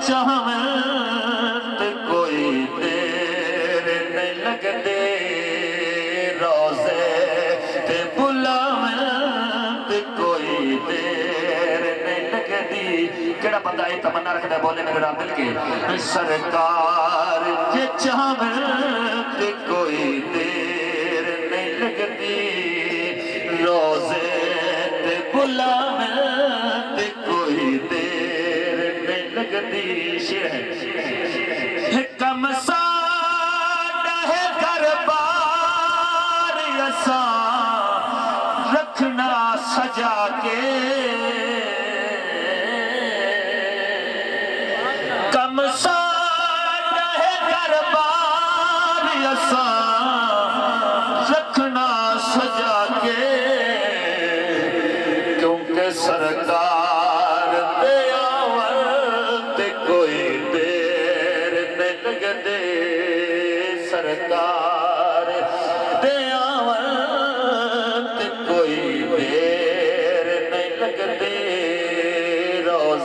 چاہویں تے کوئی دیر نہیں لگدے روزے تے بلاویں تے کوئی دیر نہیں لگدی کیڑا بندہ یہ تمنا رکھتا ہے بولے میرے رب دل کے سرکار جے چاہویں تے کوئی دیر نہیں لگدی روزے تے بلاویں تے کوئی دیر نہیں لگدی شیر ہے کم ساڑا ہے گھر بار یساں رکھنا سجا کے کم ساڑا ہے گھر بار یساں رکھنا سجا کے کیونکہ سرکار دے آور تے کوئی دیر نہیں لگدے سرکار